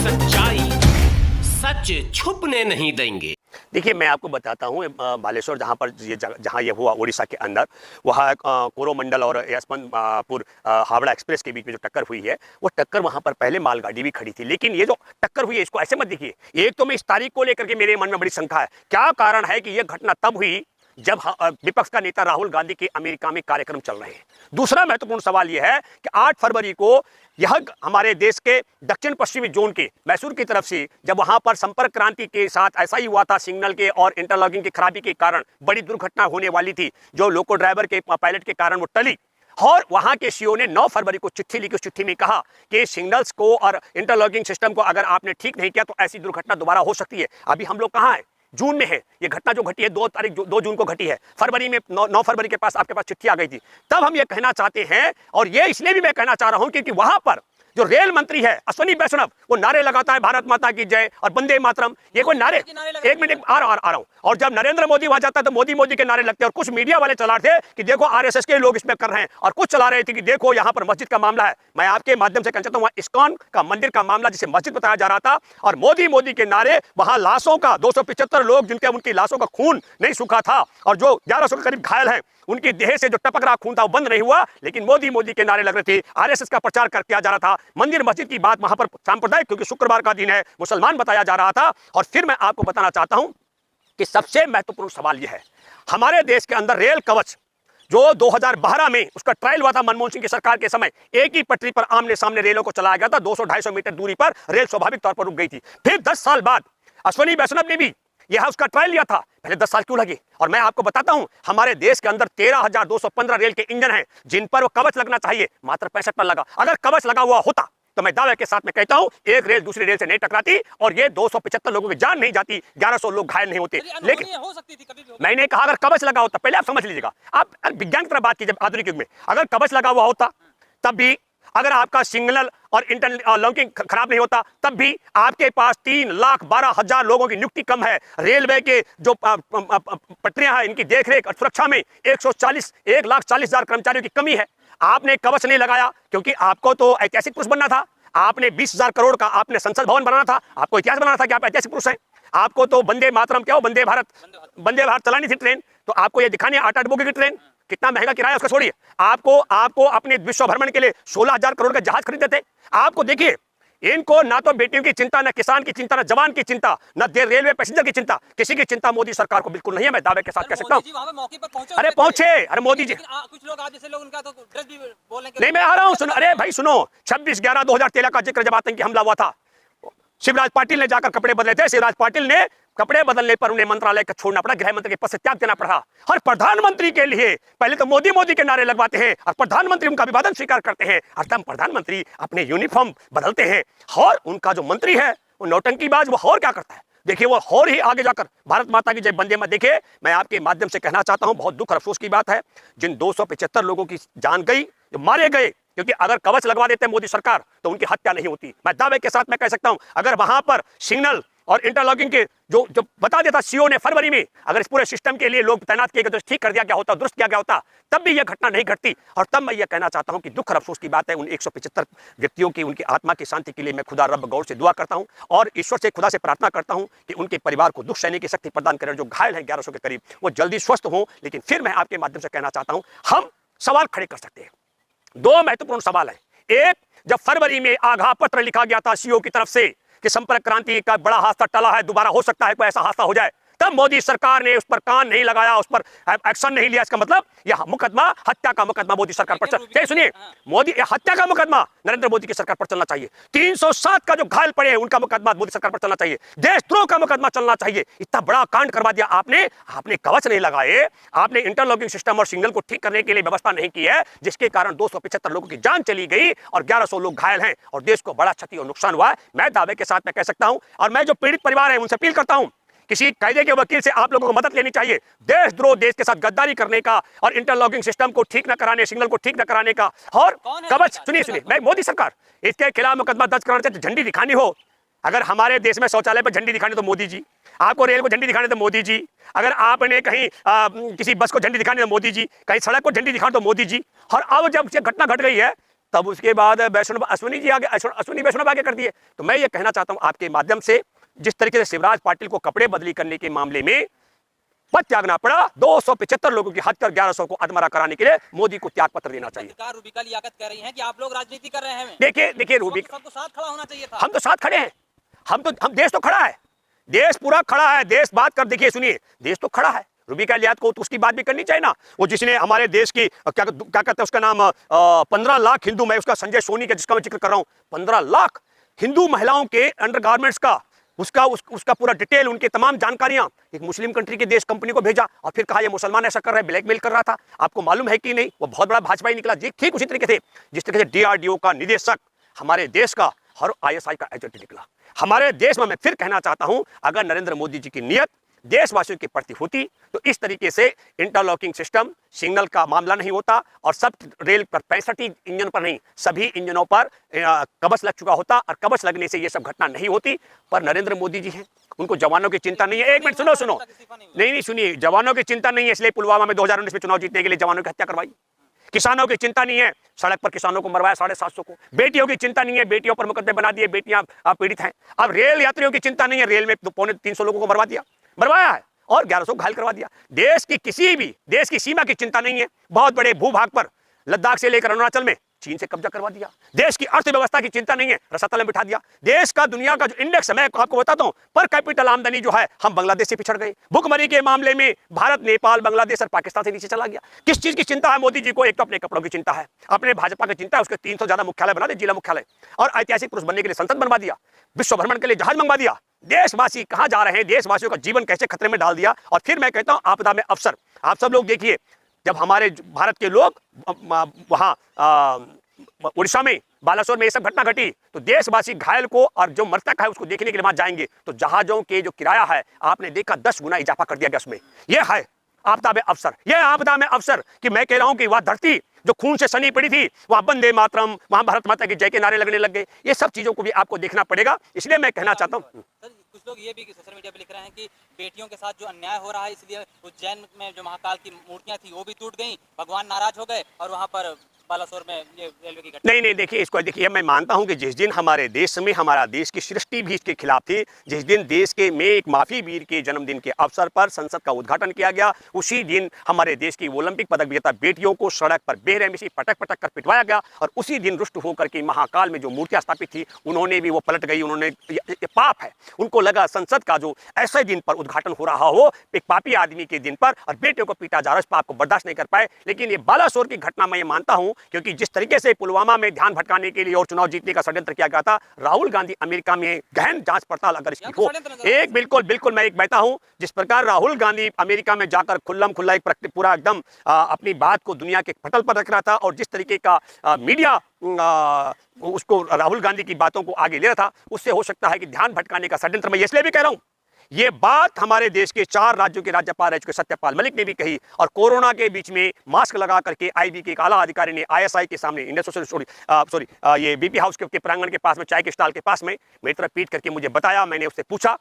सच्चाई सच छुपने नहीं देंगे। देखिए, मैं आपको बताता हूँ, बालेश्वर जहाँ ये हुआ उड़ीसा के अंदर, वहाँ कोरोमंडल और यशवंतपुर हावड़ा एक्सप्रेस के बीच में जो टक्कर हुई है, वो टक्कर वहाँ पर पहले मालगाड़ी भी खड़ी थी। लेकिन ये जो टक्कर हुई है, इसको ऐसे मत देखिए। एक तो मैं इस तारीख को लेकर के मेरे मन में बड़ी शंका है, क्या कारण है कि यह घटना तब हुई जब विपक्ष का नेता राहुल गांधी के अमेरिका में कार्यक्रम चल रहे हैं। दूसरा महत्वपूर्ण सवाल यह है कि 8 फरवरी को यह हमारे देश के दक्षिण पश्चिमी जोन के मैसूर की तरफ से जब वहां पर संपर्क क्रांति के साथ ऐसा ही हुआ था, सिग्नल के और इंटरलॉकिंग की खराबी के कारण बड़ी दुर्घटना होने वाली थी, जो लोको ड्राइवर के पायलट के कारण वो टली। और वहां के सीओ ने 9 फरवरी को चिट्ठी लिखी। उस चिट्ठी में कहा कि सिग्नल्स को और इंटरलॉकिंग सिस्टम को अगर आपने ठीक नहीं किया तो ऐसी दुर्घटना दोबारा हो सकती है। अभी हम लोग कहाँ हैं? जून में है। ये घटना जो घटी है 2 जून को घटी है। फरवरी में 9 फरवरी के पास आपके पास चिट्ठी आ गई थी। तब हम ये कहना चाहते हैं, और ये इसलिए भी मैं कहना चाह रहा हूं क्योंकि वहां पर जो रेल मंत्री है अश्विनी वैष्णव, वो नारे लगाता है भारत माता की जय और वंदे मातरम। ये कोई नारे, एक मिनट आ रहा हूं। और जब नरेंद्र मोदी वहां जाता है तो मोदी के नारे लगते हैं। और कुछ मीडिया वाले चला रहे थे कि देखो आरएसएस के लोग इसमें कर रहे हैं, और कुछ चला रहे थे कि देखो यहां पर मस्जिद का मामला है। मैं आपके माध्यम से कहना चाहता हूं, इस्कॉन का मंदिर का मामला जिसे मस्जिद बताया जा रहा था, और मोदी के नारे, वहां लाशों का 275 लोग जिनके उनकी लाशों का खून नहीं सूखा था, और जो 1100 के करीब घायल हैं, उनकी देह से जो टपक रहा खून था वो बंद नहीं हुआ। लेकिन मोदी के नारे लग रहे थे, आरएसएस का प्रचार किया जा रहा था। मंदिर मस्जिद की बात वहां पर सांप्रदायिक, क्योंकि शुक्रवार का दिन है, मुसलमान बताया जा रहा था। और फिर मैं आपको बताना चाहता हूं कि सबसे महत्वपूर्ण सवाल यह है, हमारे देश के अंदर रेल कवच जो 2012 में उसका ट्रायल हुआ था मनमोहन सिंह की सरकार के समय, एक ही पटरी पर आमने सामने रेलों को चलाया गया था। 200-250 मीटर दूरी पर रेल स्वाभाविक तौर पर रुक गई थी। फिर 10 साल बाद अश्विनी वैष्णव ने भी यह उसका ट्रायल लिया था। पहले 10 साल क्यों लगे? और मैं आपको बताता हूं, हमारे देश के अंदर 13,215 रेल के इंजन हैं जिन पर वो कवच लगना चाहिए, मात्र 65 पर लगा। अगर कवच लगा हुआ होता तो मैं दावे के साथ में कहता हूं, एक रेल दूसरी रेल से नहीं टकराती और ये 275 लोगों की जान नहीं जाती, 1100 लोग घायल नहीं होते। लेकिन हो सकती थी कभी मैंने कहा अगर कवच लगा होता, पहले आप समझ लीजिएगा, आप विज्ञान की तरह बात कीजिए। आधुनिक युग में अगर कवच लगा हुआ होता तब भी, अगर आपका सिग्नल और इंटरलॉकिंग खराब नहीं होता तब भी, आपके पास 3,12,000 लोगों की नियुक्ति कम है। रेलवे के जो पटरियां हैं, इनकी देखरेख और सुरक्षा में 1,40,000 कर्मचारियों की कमी है। आपने कवच नहीं लगाया क्योंकि आपको तो ऐतिहासिक पुरुष बनना था। आपने 20,000 करोड़ का आपने संसद भवन बनाना था, आपको इतिहास बनाना था कि आप ऐतिहासिक पुरुष हैं। आपको तो वंदे मातरम क्या हो, वंदे भारत चलानी थी ट्रेन, तो आपको ये दिखानी 8-8 बोगी की ट्रेन, कितना महंगा किराया उसका छोड़िए। आपको अपने विश्व भ्रमण के लिए 16,000 करोड़ का जहाज खरीदते थे। आपको देखिए, इनको ना तो बेटियों की चिंता, ना किसान की चिंता, ना जवान की चिंता, ना रेलवे पैसेंजर की चिंता, किसी की चिंता मोदी सरकार को बिल्कुल नहीं है। मैं दावे के साथ कह सकता हूं। अरे पहुंचे, अरे मोदी जी, कुछ लोग जैसे लोग उनका तो ड्रेस भी बोलने नहीं, मैं आ रहा हूं, सुनो। अरे भाई सुनो, 26/11/2013 का जिक्र जब आतंकी हमला हुआ था, शिवराज पाटिल ने जाकर कपड़े बदले थे। शिवराज पाटिल ने कपड़े बदलने पर उन्हें मंत्रालय का छोड़ना पड़ा, गृह मंत्री के पद से त्याग देना पड़ा। और प्रधानमंत्री के लिए पहले तो मोदी के नारे लगवाते हैं और प्रधानमंत्री उनका अभिवादन स्वीकार करते हैं, और तब प्रधानमंत्री अपने यूनिफॉर्म बदलते हैं। और उनका जो मंत्री है वो नौटंकीबाज, वो और क्या करता है देखिए, वो और ही आगे जाकर भारत माता की जय वंदे मातरम। देखिए, मैं आपके माध्यम से कहना चाहता हूं, बहुत दुख और अफसोस की बात है, जिन 275 लोगों की जान गई, जो मारे गए, क्योंकि अगर कवच लगवा देते मोदी सरकार तो उनकी हत्या नहीं होती। मैं दावे के साथ मैं कह सकता हूं, अगर वहां पर सिग्नल और इंटरलॉकिंग के जो बता देता सीओ ने फरवरी में, अगर इस पूरे सिस्टम के लिए लोग तैनात किए गए तो ठीक कर दिया गया होता, दुरुस्त किया गया होता, तब भी यह घटना नहीं घटती। और तब मैं यह कहना चाहता हूं कि दुख और अफसोस की बात है उन 175 व्यक्तियों की, उनकी आत्मा की शांति के लिए मैं खुदा रब गौर से दुआ करता हूं और ईश्वर से, खुदा से प्रार्थना करता हूं कि उनके परिवार को दुख सहने की शक्ति प्रदान करें। जो घायल हैं 1100 के करीब, वो जल्दी स्वस्थ हों। लेकिन फिर मैं आपके माध्यम से कहना चाहता हूं, हम सवाल खड़े कर सकते हैं। 2 महत्वपूर्ण सवाल है। एक, जब फरवरी में आगाह पत्र लिखा गया था सीओ की तरफ से कि संपर्क क्रांति का बड़ा हादसा टला है, दोबारा हो सकता है कोई ऐसा हादसा हो जाए, तब मोदी सरकार ने उस पर कान नहीं लगाया, उस पर एक्शन नहीं लिया। इसका मतलब यह मुकदमा, हत्या का मुकदमा मोदी सरकार पर चल, सुनिए, मोदी हत्या का मुकदमा नरेंद्र मोदी की सरकार पर चलना चाहिए। 307 का जो घायल पड़े हैं उनका मुकदमा मोदी सरकार पर चलना चाहिए। देशद्रोह का मुकदमा चलना चाहिए। इतना बड़ा कांड करवा दिया आपने कवच नहीं लगाए, आपने इंटरलॉकिंग सिस्टम और सिग्नल को ठीक करने के लिए व्यवस्था नहीं की है, जिसके कारण 275 लोगों की जान चली गई और 1100 लोग घायल हैं और देश को बड़ा क्षति और नुकसान हुआ है। मैं दावे के साथ मैं कह सकता हूं, और मैं जो पीड़ित परिवार है उनसे अपील करता हूं, किसी कायदे के वकील से आप लोगों को मदद लेनी चाहिए। देशद्रोह, देश के साथ गद्दारी करने का और इंटरलॉकिंग सिस्टम को ठीक न कराने, सिग्नल को ठीक न कराने का, और कवच, सुनिए, मैं मोदी सरकार इसके खिलाफ मुकदमा दर्ज कराना चाहिए। झंडी दिखानी हो, अगर हमारे देश में शौचालय पर झंडी दिखानी तो मोदी जी, आपको रेल को झंडी दिखानी तो मोदी जी, अगर आपने कहीं किसी बस को झंडी दिखानी तो मोदी जी, कहीं सड़क को झंडी दिखानी तो मोदी जी। और अब जब ये घटना घट गई है तब उसके बाद वैष्णव अश्विनी जी आगे, अश्विनी वैष्णव आगे कर दिए। तो मैं ये कहना चाहता हूं आपके माध्यम से, जिस तरीके से शिवराज पाटिल को कपड़े बदली करने के मामले में पद त्यागना पड़ा, 275 लोगों की हत्या 1100 को अधमरा कराने के लिए मोदी को त्याग पत्र देना चाहिए। रूबिका लियाकत कह रही हैं कि आप लोग राजनीति कर रहे हैं। देखिए रूबिका, सबको साथ खड़ा होना चाहिए था। हम तो साथ खड़े हैं, हम देश तो खड़ा है, देश पूरा खड़ा है, देश बात कर, देखिए सुनिए, देश तो खड़ा है। रूबिका लियाकत को तो उसकी बात भी करनी चाहिए ना, वो जिसने हमारे देश की क्या कहते हैं उसका नाम, 15 लाख हिंदू, मैं उसका संजय सोनी का जिसका मैं जिक्र कर रहा हूँ, 15 लाख हिंदू महिलाओं के अंडरगारमेंट्स का उसका पूरा डिटेल, उनकी तमाम जानकारियां एक मुस्लिम कंट्री के देश कंपनी को भेजा और फिर कहा ये मुसलमान ऐसा कर रहा है, ब्लैकमेल कर रहा था। आपको मालूम है कि नहीं, वो बहुत बड़ा भाजपाई निकला जी। ठीक उसी तरीके से जिस तरीके से DRDO का निदेशक हमारे देश का और ISI का एजेंट निकला हमारे देश में। मैं फिर कहना चाहता हूं, अगर नरेंद्र मोदी जी की नीयत देशवासियों के प्रति होती तो इस तरीके से इंटरलॉकिंग सिस्टम, सिग्नल का मामला नहीं होता और सब रेल पर 65 इंजन पर नहीं, सभी इंजनों पर कवच लग चुका होता और कवच लगने से ये सब घटना नहीं होती। पर नरेंद्र मोदी जी हैं, उनको जवानों की चिंता नहीं है। एक मिनट सुनो, नहीं सुनिए, जवानों की चिंता नहीं है, इसलिए पुलवामा में 2019 में चुनाव जीतने के लिए जवानों की हत्या करवाई। किसानों की चिंता नहीं है, सड़क पर किसानों को मरवाया 750 को। बेटियों की चिंता नहीं है, बेटियों पर मुकदमे बना दिए, बेटियां पीड़ित हैं। अब रेल यात्रियों की चिंता नहीं है, रेल में 350 लोगों को मरवाया है और 1100 घायल करवा दिया। देश की किसी भी देश की सीमा की चिंता नहीं है, बहुत बड़े भूभाग पर लद्दाख से लेकर अरुणाचल में चीन से कब्जा करवा दिया। देश की अर्थव्यवस्था की चिंता नहीं है, रसातल में बिठा दिया। देश का दुनिया का जो इंडेक्स है, मैं आपको बताता हूं, पर कैपिटल आमदनी जो है, हम बांग्लादेश से पिछड़ गए। भुखमरी के मामले में भारत, नेपाल, बांग्लादेश और पाकिस्तान से नीचे चला गया। किस चीज की चिंता है मोदी जी को? एक तो अपने कपड़ों की चिंता है, अपने भाजपा की चिंता है, उसके 300 ज्यादा मुख्यालय बना दे, जिला मुख्यालय, और ऐतिहासिक पुरुष बनने के लिए संसद बनवा दिया, विश्व भ्रमण के लिए जहाज मंगवा दिया। देशवासी कहां जा रहे हैं, देशवासियों का जीवन कैसे खतरे में डाल दिया। और फिर मैं कहता हूं, आपदा में अवसर। आप सब लोग देखिए, जब हमारे भारत के लोग वहां उड़ीसा में, बालासोर में ये सब घटना घटी, तो देशवासी घायल को और जो मृतक है उसको देखने के लिए वहां जाएंगे, तो जहाजों के जो किराया है आपने देखा 10 गुना इजाफा कर दिया गया उसमें। यह है आपदा में अवसर, यह आपदा में अवसर कि मैं कह रहा हूं कि वह धरती जो खून से सनी पड़ी थी, वहां वंदे मातरम, वहां भारत माता की जय के नारे लगने लग गए। ये सब चीजों को भी आपको देखना पड़ेगा। इसलिए मैं कहना चाहता हूं, कुछ लोग ये भी सोशल मीडिया पे लिख रहे हैं कि बेटियों के साथ जो अन्याय हो रहा है, इसलिए उज्जैन में जो महाकाल की मूर्तियां थी वो भी टूट गई, भगवान नाराज हो गए और वहां पर बालासोर में ये रेलवे की घटना। नहीं देखिए, इसको देखिए, मैं मानता हूं कि जिस दिन हमारे देश में, हमारा देश की सृष्टि भी इसके खिलाफ थी, जिस दिन देश के में एक माफी वीर के जन्मदिन के अवसर पर संसद का उद्घाटन किया गया, उसी दिन हमारे देश की ओलंपिक पदक विजेता बेटियों को सड़क पर बेरहमी से पटक कर पिटवाया गया। और उसी दिन रुष्ट होकर के महाकाल में जो मूर्तियां स्थापित थी, उन्होंने भी वो पलट गई। उन्होंने, ये पाप है, उनको लगा संसद का जो ऐसे दिन पर उद्घाटन हो रहा हो, एक पापी आदमी के दिन पर, और बेटियों को पीटा जा रहा है, इस पाप को बर्दाश्त नहीं कर पाए। लेकिन ये बालासोर की घटना मैं ये मानता हूं, क्योंकि जिस तरीके से पुलवामा में ध्यान भटकाने के लिए और चुनाव जीतने का षड्यंत्र किया गया था, राहुल गांधी अमेरिका में गहन जांच पड़ताल अगर इसकी हो, एक बिल्कुल मैं एक बहता हूं, जिस प्रकार राहुल गांधी अमेरिका में जाकर खुल्लम खुल्ला एक पूरा एकदम अपनी बात को दुनिया के पटल पर रख रहा था, और जिस तरीके का मीडिया उसको राहुल गांधी की बातों को आगे ले रहा था, उससे हो सकता है कि ध्यान भटकाने का षड्यंत्र। मैं इसलिए भी कह रहा हूं, ये बात हमारे देश के 4 राज्यों के राज्यपाल रह चुके सत्यपाल मलिक ने भी कही, और कोरोना के बीच में मास्क लगा करके IB के एक आला अधिकारी ने ISI के सामने, ये BP हाउस के प्रांगण के पास में, चाय के स्टॉल के पास में मेरी तरफ पीट करके मुझे बताया। मैंने उससे पूछा,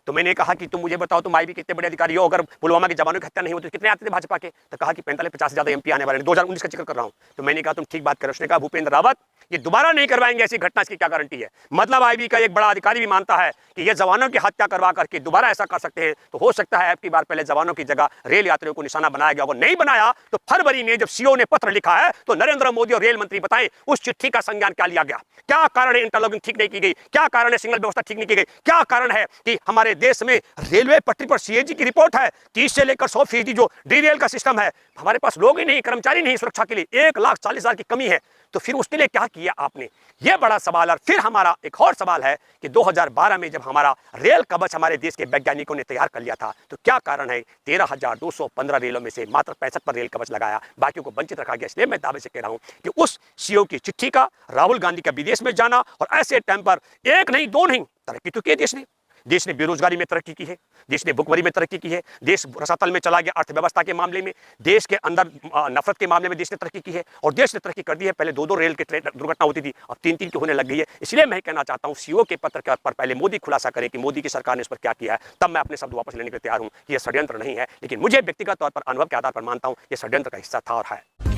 तो मैंने कहा कि तुम मुझे बताओ, तुम IB के कितने बड़े अधिकारी हो, अगर पुलवामा के जवानों की हत्या नहीं होती तो कितने आते थे भाजपा के? तो कहा कि 45-50 से ज्यादा MP आने वाले, 2019 का जिक्र कर रहा हूं। तो मैंने कहा तुम ठीक बात करो। उसने कहा भूपेंद्र रावत ये दोबारा नहीं करवाएंगे ऐसी घटना, इसकी क्या गारंटी है? मतलब IB का एक बड़ा अधिकारी भी मानता है कि ये जवानों की हत्या करवा करके दोबारा ऐसा कर सकते हैं, तो हो सकता है आपकी बार पहले जवानों की जगह रेल यात्रियों को निशाना बनाया गया। अगर नहीं बनाया तो फरवरी में जब CO ने पत्र लिखा है, तो नरेंद्र मोदी और रेल मंत्री बताएं उस चिट्ठी का संज्ञान क्या लिया गया? क्या कारण है इंटरलॉकिंग ठीक नहीं की गई? क्या कारण है सिग्नल व्यवस्था ठीक नहीं की गई? क्या कारण है कि हमारे देश में रेलवे पटरी पर CAG की रिपोर्ट है 30 से लेकर 100% जो डीरेल का सिस्टम है, हमारे पास लोग ही नहीं, कर्मचारी नहीं सुरक्षा के लिए, 1,40,000 की कमी है। तो फिर उसके लिए क्या किया आपने? यह बड़ा सवाल है। और फिर हमारा एक और सवाल है कि 2012 में जब हमारा रेल कवच हमारे देश के वैज्ञानिकों ने तैयार कर लिया था, तो क्या कारण है 13,215 रेलों में से मात्र 65 पर रेल कवच लगाया, बाकियों को वंचित रखा गया? इसलिए मैं दावे से कह रहा हूं कि उस CO की चिट्ठी का, राहुल गांधी का विदेश में जाना, और ऐसे टाइम पर 1 नहीं 2 नहीं, तरक्की तो की देश ने बेरोजगारी में तरक्की की है, देश ने भुखमरी में तरक्की की है, देश रसातल में चला गया अर्थव्यवस्था के मामले में, देश के अंदर नफरत के मामले में देश ने तरक्की की है, और देश ने तरक्की कर दी है। पहले 2-2 रेल की दुर्घटना होती थी, अब 3-3 की होने लग गई है। इसलिए मैं कहना चाहता हूं CO के पत्र के पर पहले मोदी खुलासा करे कि मोदी की सरकार ने इस पर क्या किया है, तब मैं अपने शब्द वापस लेने के लिए तैयार हूं कि यह षड्यंत्र नहीं है। लेकिन मुझे व्यक्तिगत तौर पर अनुभव के आधार पर मानता हूं यह षड्यंत्र का हिस्सा था और है।